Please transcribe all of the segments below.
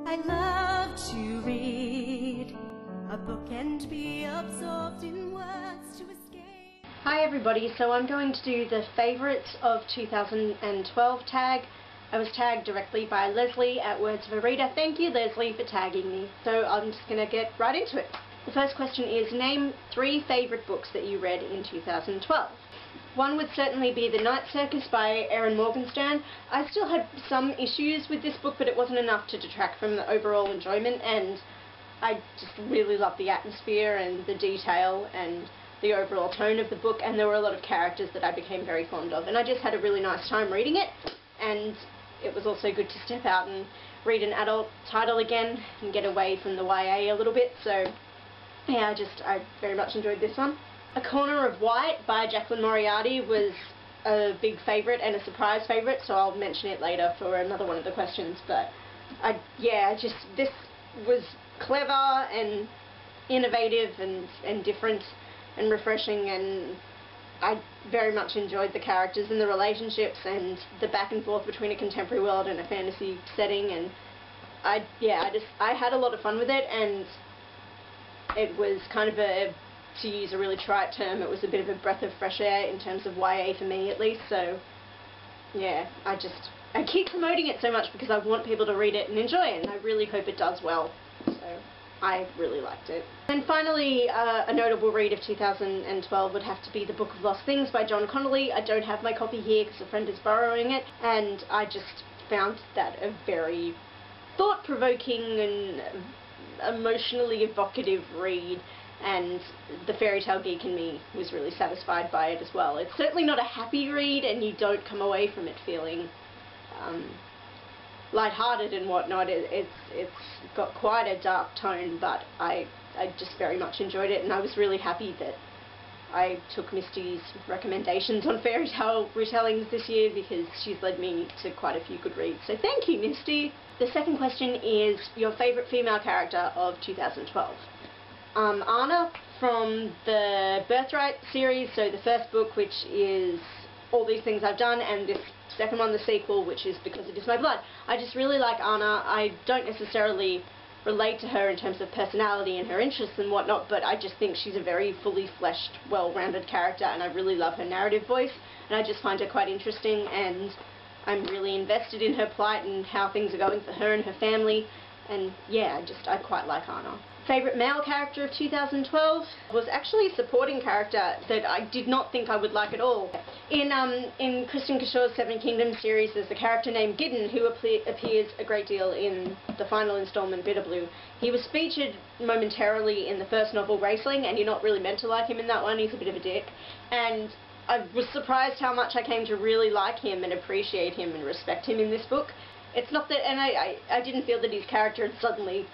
I'd love to read a book and be absorbed in words to escape. Hi everybody, so I'm going to do the favourites of 2012 tag. I was tagged directly by Lesley at Words of a Reader. Thank you, Lesley, for tagging me. So I'm just going to get right into it. The first question is, name 3 favourite books that you read in 2012. One would certainly be The Night Circus by Erin Morgenstern. I still had some issues with this book, but it wasn't enough to detract from the overall enjoyment, and I just really loved the atmosphere and the detail and the overall tone of the book, and there were a lot of characters that I became very fond of, and I just had a really nice time reading it. And it was also good to step out and read an adult title again and get away from the YA a little bit, so yeah, I very much enjoyed this one. A Corner of White by Jacqueline Moriarty was a big favourite and a surprise favourite, so I'll mention it later for another one of the questions, but this was clever and innovative and different and refreshing, and I very much enjoyed the characters and the relationships and the back and forth between a contemporary world and a fantasy setting, and I had a lot of fun with it, and it was kind of to use a really trite term, it was a bit of a breath of fresh air in terms of YA for me at least, so yeah, I keep promoting it so much because I want people to read it and enjoy it, and I really hope it does well, so I really liked it. And finally, a notable read of 2012 would have to be The Book of Lost Things by John Connolly. I don't have my copy here because a friend is borrowing it, and I just found that a very thought-provoking and emotionally evocative read, and the fairy tale geek in me was really satisfied by it as well. It's certainly not a happy read, and you don't come away from it feeling lighthearted and whatnot. It's got quite a dark tone, but I just very much enjoyed it, and I was really happy that I took Misty's recommendations on fairy tale retellings this year, because she's led me to quite a few good reads, so thank you, Misty. The second question is your favourite female character of 2012. Anna from the Birthright series, so the first book, which is All These Things I've Done, and this second one, the sequel, which is Because It Is My Blood. I just really like Anna. I don't necessarily relate to her in terms of personality and her interests and whatnot, but I just think she's a very fully fleshed, well-rounded character, and I really love her narrative voice, and I just find her quite interesting, and I'm really invested in her plight and how things are going for her and her family, and yeah, I quite like Anna. Favourite male character of 2012 was actually a supporting character that I did not think I would like at all. In Kristen Cashaw's Seven Kingdoms series, there's a character named Gideon who appears a great deal in the final installment, Bitterblue. He was featured momentarily in the first novel, Raceling, and you're not really meant to like him in that one. He's a bit of a dick, and I was surprised how much I came to really like him and appreciate him and respect him in this book. It's not that, and I didn't feel that his character had suddenly,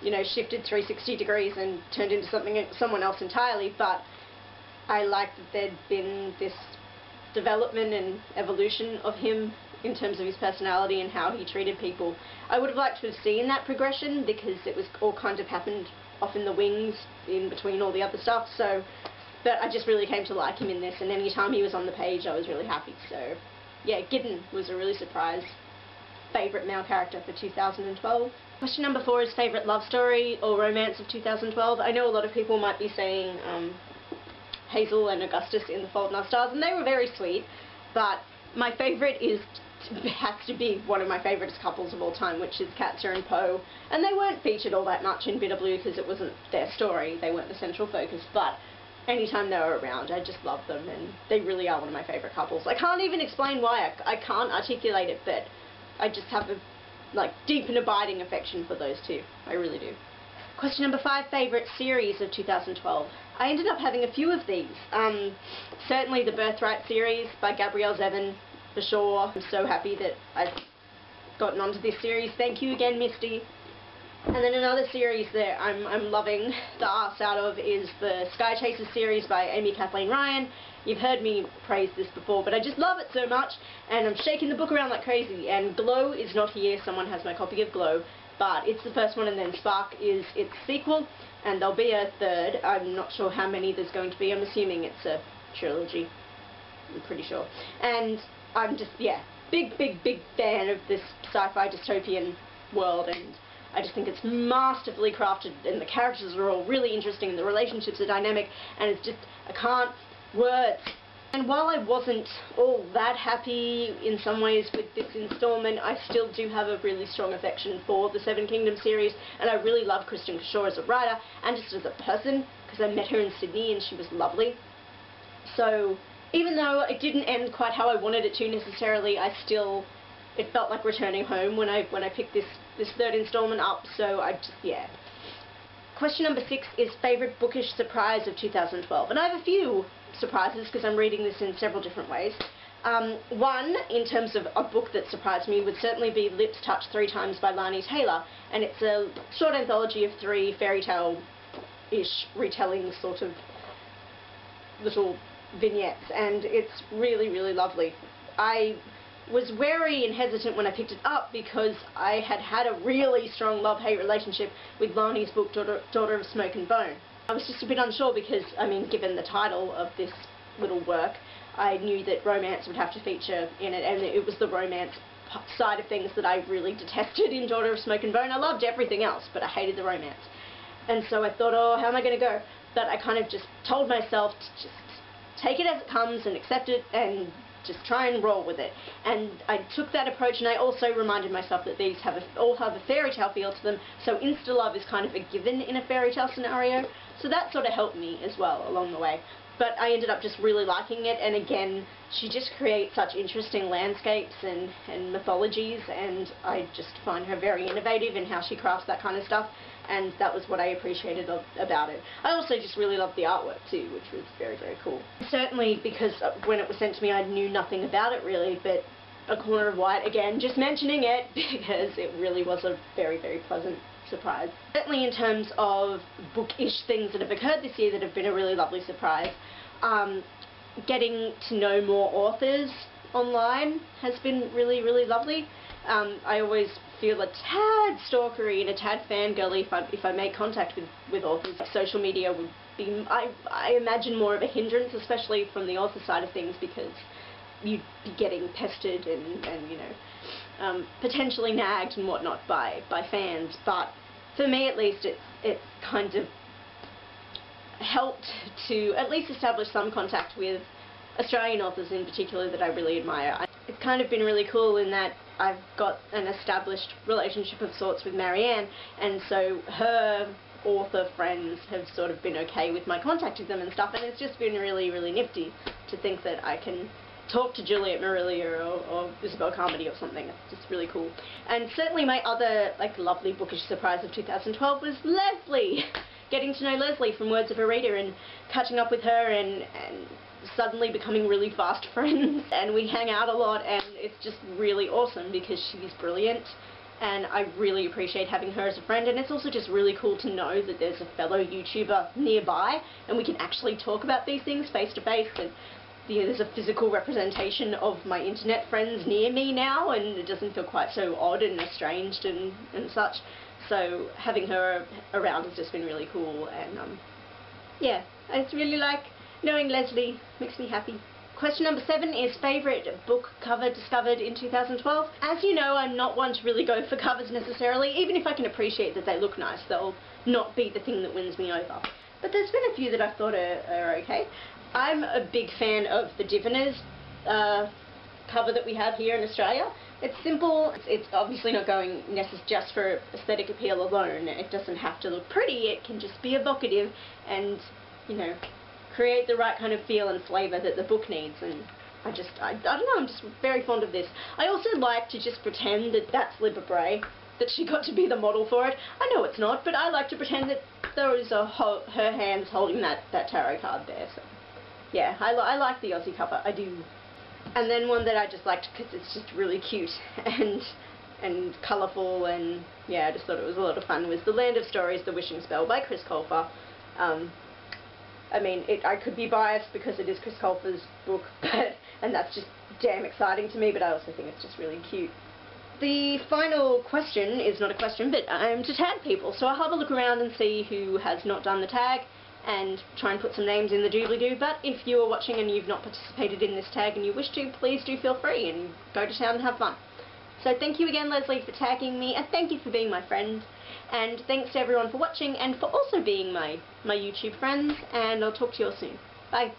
you know, shifted 360 degrees and turned into someone else entirely, but I liked that there'd been this development and evolution of him in terms of his personality and how he treated people. I would have liked to have seen that progression, because it was all kind of happened off in the wings in between all the other stuff, so, but I just really came to like him in this, and any time he was on the page I was really happy, so yeah, Gideon was a really surprise favourite male character for 2012. Question number 4 is favourite love story or romance of 2012. I know a lot of people might be saying Hazel and Augustus in The Fault in Our Stars, and they were very sweet, but my favourite has to be one of my favourite couples of all time, which is Katya and Poe, and they weren't featured all that much in Bitterblue because it wasn't their story, they weren't the central focus, but anytime they were around I just love them, and they really are one of my favourite couples. I can't even explain why, I can't articulate it, but I just have a deep and abiding affection for those two. I really do. Question number 5, favourite series of 2012. I ended up having a few of these. Certainly the Birthright series by Gabrielle Zevin, for sure. I'm so happy that I've gotten onto this series. Thank you again, Misty. And then another series that I'm loving the arse out of is the Sky Chasers series by Amy Kathleen Ryan. You've heard me praise this before, but I just love it so much, and I'm shaking the book around like crazy, and Glow is not here. Someone has my copy of Glow, but it's the first one, and then Spark is its sequel, and there'll be a third. I'm not sure how many there's going to be. I'm assuming it's a trilogy. I'm pretty sure. And I'm just, yeah, big fan of this sci-fi dystopian world, and I just think it's masterfully crafted, and the characters are all really interesting, and the relationships are dynamic, and it's just, I can't words. And while I wasn't all that happy in some ways with this installment, I still do have a really strong affection for the Seven Kingdoms series, and I really love Kristen Shaw as a writer, and just as a person, because I met her in Sydney and she was lovely. So, even though it didn't end quite how I wanted it to necessarily, it felt like returning home when I picked this third installment up, so yeah. Question number 6 is favourite bookish surprise of 2012, and I have a few surprises because I'm reading this in several different ways. One, in terms of a book that surprised me, would certainly be Lips Touched 3 Times by Lani Taylor, and it's a short anthology of 3 fairy tale-ish retelling sort of little vignettes, and it's really, really lovely. I was wary and hesitant when I picked it up because I had a really strong love-hate relationship with Lani's book Daughter of Smoke and Bone. I was just a bit unsure because, I mean, given the title of this little work, I knew that romance would have to feature in it, and it was the romance side of things that I really detested in Daughter of Smoke and Bone. I loved everything else, but I hated the romance. And so I thought, oh, how am I going to go? But I kind of just told myself to just take it as it comes and accept it and just try and roll with it. And I took that approach, and I also reminded myself that these all have a fairy tale feel to them, so insta-love is kind of a given in a fairy tale scenario, so that sort of helped me as well along the way. But I ended up just really liking it, and again, she just creates such interesting landscapes and mythologies, and I just find her very innovative in how she crafts that kind of stuff, and that was what I appreciated about it. I also just really loved the artwork too, which was very, very cool. Certainly because when it was sent to me I knew nothing about it really, but A Corner of White, again, just mentioning it because it really was a very, very pleasant surprise. Certainly in terms of bookish things that have occurred this year that have been a really lovely surprise, getting to know more authors online has been really, really lovely. I always feel a tad stalkery and a tad fangirly if I make contact with authors. Social media would be, I imagine, more of a hindrance, especially from the author side of things, because you'd be getting pestered and you know, potentially nagged and whatnot by fans. But for me at least, it kind of helped to at least establish some contact with Australian authors in particular that I really admire. It's kind of been really cool in that I've got an established relationship of sorts with Marianne, and so her author friends have sort of been okay with my contacting them and stuff, and it's just been really, really nifty to think that I can talk to Juliet Marillier or Isabel Carmody or something. It's just really cool. And certainly my other lovely bookish surprise of 2012 was Lesley. Getting to know Lesley from Words of a Reader and catching up with her and suddenly becoming really fast friends, and we hang out a lot, and it's just really awesome because she's brilliant and I really appreciate having her as a friend. And it's also just really cool to know that there's a fellow YouTuber nearby and we can actually talk about these things face to face, and there's a physical representation of my internet friends near me now, and it doesn't feel quite so odd and estranged and such. So having her around has just been really cool, and yeah, I just really like knowing Lesley. Makes me happy. Question number 7 is favourite book cover discovered in 2012. As you know, I'm not one to really go for covers necessarily. Even if I can appreciate that they look nice, they'll not be the thing that wins me over. But there's been a few that I thought are okay. I'm a big fan of the Diviners cover that we have here in Australia. It's simple. It's obviously not going just for aesthetic appeal alone. It doesn't have to look pretty. It can just be evocative and, you know, create the right kind of feel and flavour that the book needs. And I don't know, I'm just very fond of this. I also like to just pretend that that's Libba Bray, that she got to be the model for it. I know it's not, but I like to pretend that those are her hands holding that tarot card there. So yeah, I like the Aussie cover, I do. And then one that I just liked because it's just really cute and colourful, and yeah, I just thought it was a lot of fun, was The Land of Stories, The Wishing Spell by Chris Colfer. I mean, I could be biased because it is Chris Colfer's book, and that's just damn exciting to me, but I also think it's just really cute. The final question is not a question, but I'm to tag people, so I'll have a look around and see who has not done the tag and try and put some names in the doobly-doo. But if you are watching and you've not participated in this tag and you wish to, please do feel free and go to town and have fun. So thank you again, Lesley, for tagging me, and thank you for being my friend. And thanks to everyone for watching and for also being my YouTube friends, and I'll talk to you all soon. Bye.